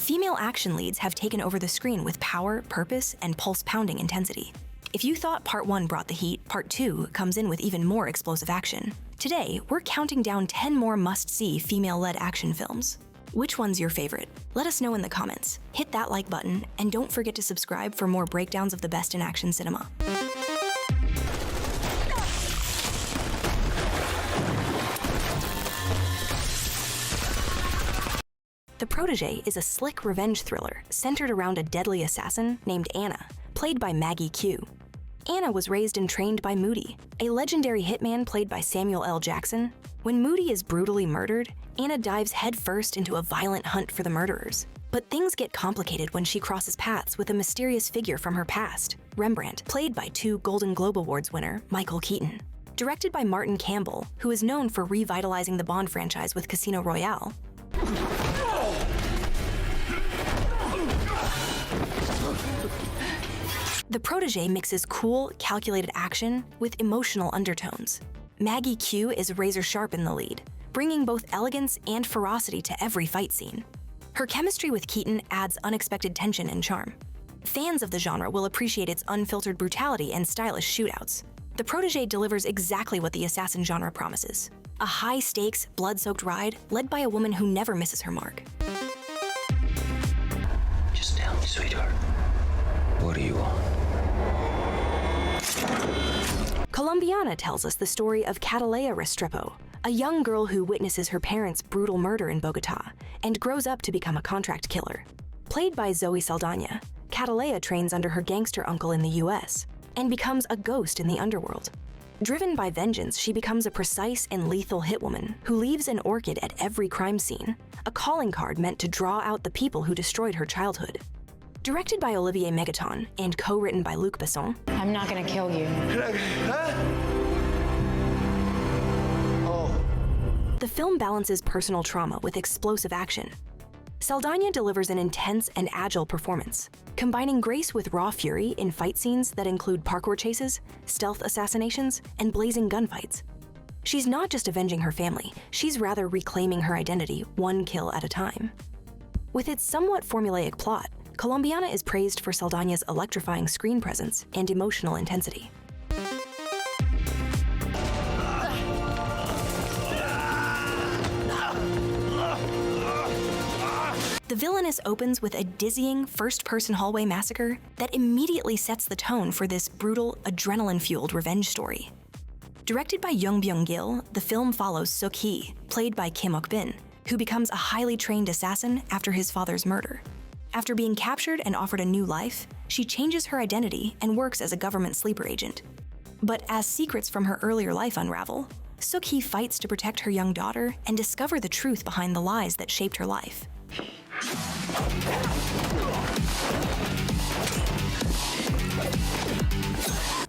Female action leads have taken over the screen with power, purpose, and pulse-pounding intensity. If you thought Part 1 brought the heat, Part 2 comes in with even more explosive action. Today, we're counting down 10 more must-see female-led action films. Which one's your favorite? Let us know in the comments. Hit that like button, and don't forget to subscribe for more breakdowns of the best in action cinema. The Protégé is a slick revenge thriller centered around a deadly assassin named Hanna, played by Maggie Q. Hanna was raised and trained by Moody, a legendary hitman played by Samuel L. Jackson. When Moody is brutally murdered, Hanna dives headfirst into a violent hunt for the murderers. But things get complicated when she crosses paths with a mysterious figure from her past, Rembrandt, played by 2 Golden Globe Awards winner Michael Keaton. Directed by Martin Campbell, who is known for revitalizing the Bond franchise with Casino Royale, The Protégé mixes cool, calculated action with emotional undertones. Maggie Q is razor-sharp in the lead, bringing both elegance and ferocity to every fight scene. Her chemistry with Keaton adds unexpected tension and charm. Fans of the genre will appreciate its unfiltered brutality and stylish shootouts. The Protégé delivers exactly what the assassin genre promises: a high-stakes, blood-soaked ride led by a woman who never misses her mark. Just tell me, sweetheart, what do you want? Colombiana tells us the story of Catalea Restrepo, a young girl who witnesses her parents' brutal murder in Bogotá and grows up to become a contract killer. Played by Zoe Saldana, Catalea trains under her gangster uncle in the US and becomes a ghost in the underworld. Driven by vengeance, she becomes a precise and lethal hitwoman who leaves an orchid at every crime scene, a calling card meant to draw out the people who destroyed her childhood. Directed by Olivier Megaton and co-written by Luc Besson, I'm not gonna kill you. the film balances personal trauma with explosive action. Saldana delivers an intense and agile performance, combining grace with raw fury in fight scenes that include parkour chases, stealth assassinations, and blazing gunfights. She's not just avenging her family, she's rather reclaiming her identity one kill at a time. With its somewhat formulaic plot, Colombiana is praised for Saldana's electrifying screen presence and emotional intensity. The Villainess opens with a dizzying first-person hallway massacre that immediately sets the tone for this brutal, adrenaline-fueled revenge story. Directed by Young Byung-gil, the film follows Suk-hee, played by Kim Ok-bin, who becomes a highly trained assassin after his father's murder. After being captured and offered a new life, she changes her identity and works as a government sleeper agent. But as secrets from her earlier life unravel, Suk-hee fights to protect her young daughter and discover the truth behind the lies that shaped her life.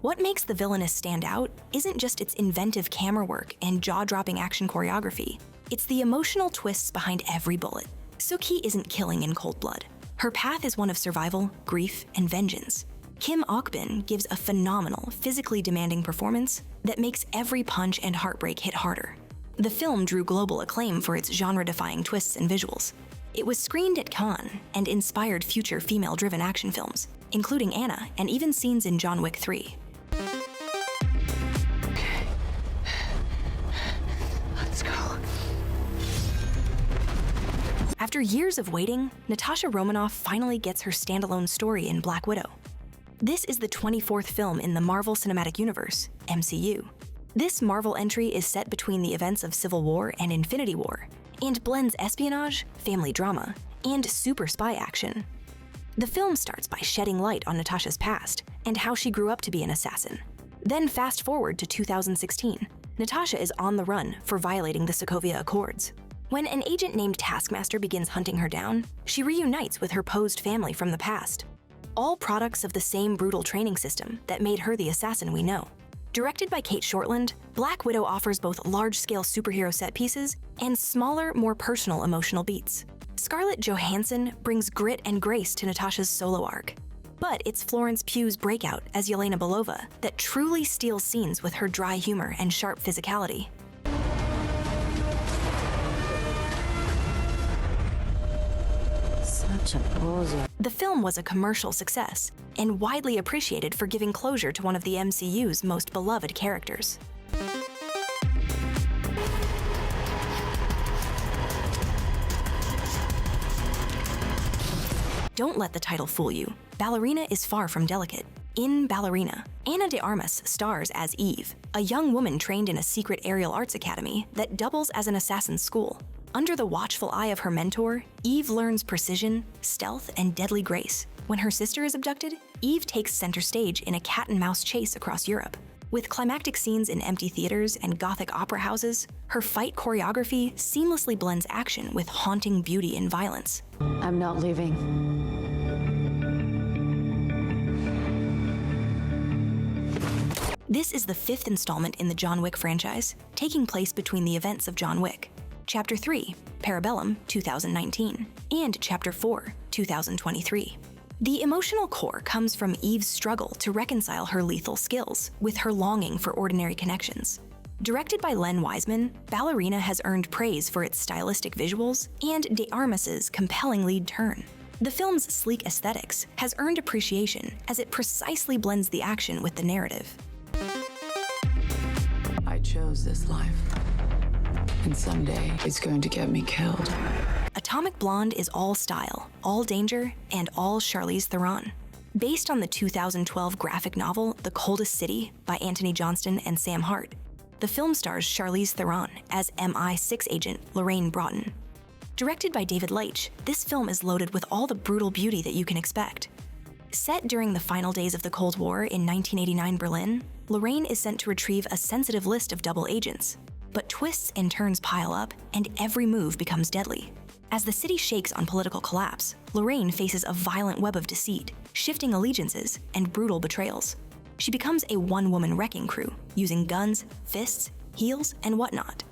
What makes The Villainess stand out isn't just its inventive camera work and jaw-dropping action choreography. It's the emotional twists behind every bullet. Suk-hee isn't killing in cold blood. Her path is one of survival, grief, and vengeance. Kim Ok-bin gives a phenomenal, physically demanding performance that makes every punch and heartbreak hit harder. The film drew global acclaim for its genre-defying twists and visuals. It was screened at Cannes and inspired future female-driven action films, including Hanna and even scenes in John Wick 3. Let's go. After years of waiting, Natasha Romanoff finally gets her standalone story in Black Widow. This is the 24th film in the Marvel Cinematic Universe, MCU. This Marvel entry is set between the events of Civil War and Infinity War, and blends espionage, family drama, and super spy action. The film starts by shedding light on Natasha's past and how she grew up to be an assassin. Then fast forward to 2016, Natasha is on the run for violating the Sokovia Accords. When an agent named Taskmaster begins hunting her down, she reunites with her posed family from the past. All products of the same brutal training system that made her the assassin we know. Directed by Kate Shortland, Black Widow offers both large-scale superhero set pieces and smaller, more personal emotional beats. Scarlett Johansson brings grit and grace to Natasha's solo arc. But it's Florence Pugh's breakout as Yelena Belova that truly steals scenes with her dry humor and sharp physicality. such a poser. The film was a commercial success and widely appreciated for giving closure to one of the MCU's most beloved characters. Don't let the title fool you. Ballerina is far from delicate. In Ballerina, Ana de Armas stars as Eve, a young woman trained in a secret aerial arts academy that doubles as an assassin's school. Under the watchful eye of her mentor, Eve learns precision, stealth, and deadly grace. When her sister is abducted, Eve takes center stage in a cat-and-mouse chase across Europe. With climactic scenes in empty theaters and Gothic opera houses, her fight choreography seamlessly blends action with haunting beauty and violence. I'm not leaving. This is the 5th installment in the John Wick franchise, taking place between the events of John Wick. Chapter 3, Parabellum 2019, and Chapter 4, 2023. The emotional core comes from Eve's struggle to reconcile her lethal skills with her longing for ordinary connections. Directed by Len Wiseman, Ballerina has earned praise for its stylistic visuals and De Armas's compelling lead turn. The film's sleek aesthetics has earned appreciation as it precisely blends the action with the narrative. I chose this life, and someday it's going to get me killed. Atomic Blonde is all style, all danger, and all Charlize Theron. Based on the 2012 graphic novel The Coldest City by Anthony Johnston and Sam Hart, the film stars Charlize Theron as MI6 agent Lorraine Broughton. Directed by David Leitch, this film is loaded with all the brutal beauty that you can expect. Set during the final days of the Cold War in 1989 Berlin, Lorraine is sent to retrieve a sensitive list of double agents. But twists and turns pile up, and every move becomes deadly. As the city shakes on political collapse, Lorraine faces a violent web of deceit, shifting allegiances, and brutal betrayals. She becomes a one-woman wrecking crew, using guns, fists, heels, and whatnot.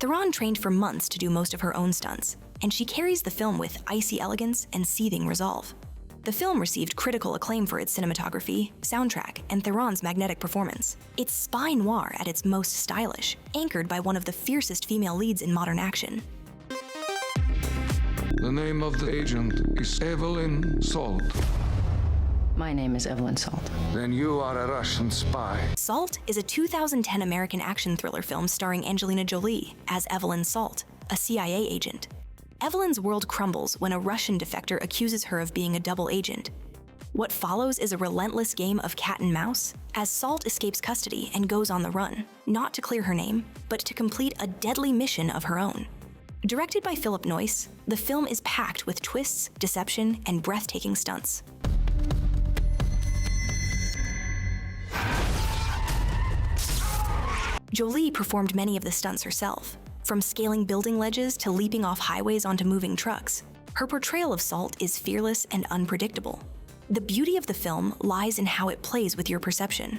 Theron trained for months to do most of her own stunts, and she carries the film with icy elegance and seething resolve. The film received critical acclaim for its cinematography, soundtrack, and Theron's magnetic performance. It's spy noir at its most stylish, anchored by one of the fiercest female leads in modern action. The name of the agent is Evelyn Salt. My name is Evelyn Salt. Then you are a Russian spy. Salt is a 2010 American action thriller film starring Angelina Jolie as Evelyn Salt, a CIA agent. Evelyn's world crumbles when a Russian defector accuses her of being a double agent. What follows is a relentless game of cat and mouse as Salt escapes custody and goes on the run, not to clear her name, but to complete a deadly mission of her own. Directed by Philip Noyce, the film is packed with twists, deception, and breathtaking stunts. Jolie performed many of the stunts herself, from scaling building ledges to leaping off highways onto moving trucks. Her portrayal of Salt is fearless and unpredictable. The beauty of the film lies in how it plays with your perception.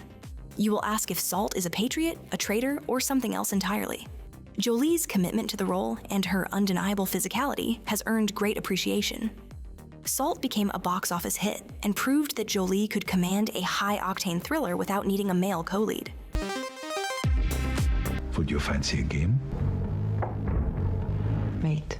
You will ask if Salt is a patriot, a traitor, or something else entirely. Jolie's commitment to the role and her undeniable physicality has earned great appreciation. Salt became a box office hit and proved that Jolie could command a high-octane thriller without needing a male co-lead. Would you fancy a game? Mate.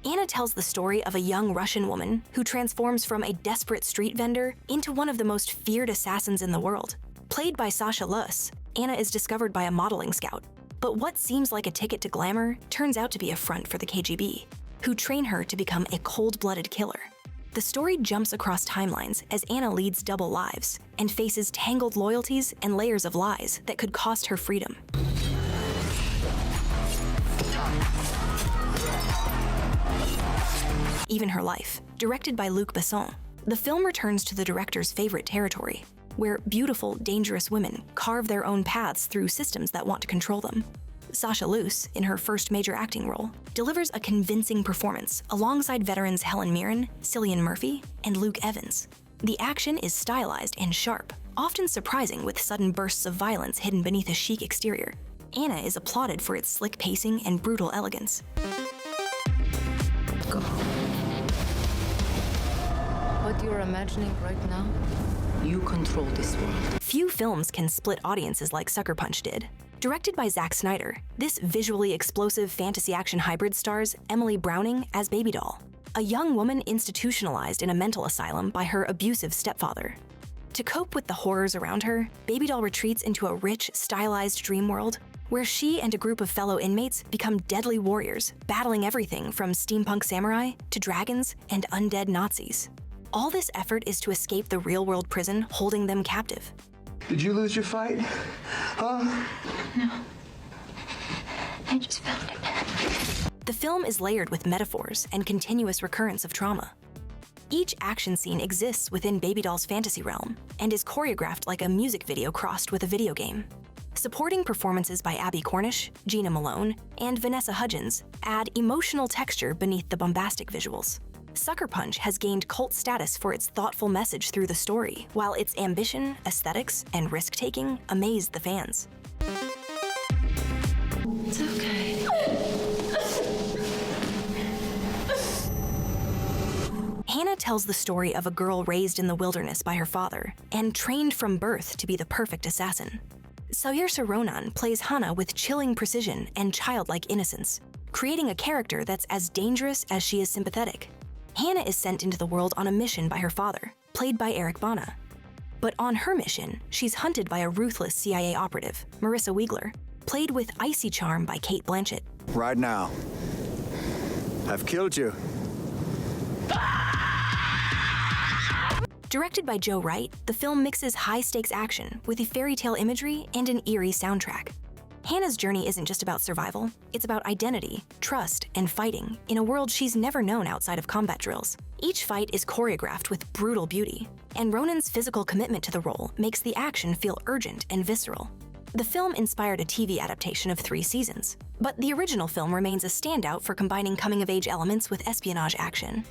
Anna tells the story of a young Russian woman who transforms from a desperate street vendor into one of the most feared assassins in the world. Played by Sasha Luss, Anna is discovered by a modeling scout. But what seems like a ticket to glamour turns out to be a front for the KGB, who train her to become a cold-blooded killer. The story jumps across timelines as Anna leads double lives and faces tangled loyalties and layers of lies that could cost her freedom. Even her life. Directed by Luc Besson, the film returns to the director's favorite territory, where beautiful, dangerous women carve their own paths through systems that want to control them. Sasha Luce, in her first major acting role, delivers a convincing performance alongside veterans Helen Mirren, Cillian Murphy, and Luke Evans. The action is stylized and sharp, often surprising with sudden bursts of violence hidden beneath a chic exterior. Anna is applauded for its slick pacing and brutal elegance. Go. What you're imagining right now You control this world. Few films can split audiences like Sucker Punch did. Directed by Zack Snyder, this visually explosive fantasy action hybrid stars Emily Browning as Baby Doll, a young woman institutionalized in a mental asylum by her abusive stepfather. To cope with the horrors around her, Baby Doll retreats into a rich, stylized dream world where she and a group of fellow inmates become deadly warriors, battling everything from steampunk samurai to dragons and undead Nazis. All this effort is to escape the real-world prison holding them captive. Did you lose your fight? Huh? No. I just found it. The film is layered with metaphors and continuous recurrence of trauma. Each action scene exists within Baby Doll's fantasy realm and is choreographed like a music video crossed with a video game. Supporting performances by Abby Cornish, Gina Malone, and Vanessa Hudgens add emotional texture beneath the bombastic visuals. Sucker Punch has gained cult status for its thoughtful message through the story, while its ambition, aesthetics, and risk-taking amazed the fans. It's okay. Hanna tells the story of a girl raised in the wilderness by her father and trained from birth to be the perfect assassin. Saoirse Ronan plays Hanna with chilling precision and childlike innocence, creating a character that's as dangerous as she is sympathetic. Hanna is sent into the world on a mission by her father, played by Eric Bana. But on her mission, she's hunted by a ruthless CIA operative, Marissa Wiegler, played with icy charm by Cate Blanchett. Right now, I've killed you. Directed by Joe Wright, the film mixes high-stakes action with a fairy tale imagery and an eerie soundtrack. Hanna's journey isn't just about survival, it's about identity, trust, and fighting in a world she's never known outside of combat drills. Each fight is choreographed with brutal beauty, and Ronan's physical commitment to the role makes the action feel urgent and visceral. The film inspired a TV adaptation of 3 seasons, but the original film remains a standout for combining coming-of-age elements with espionage action.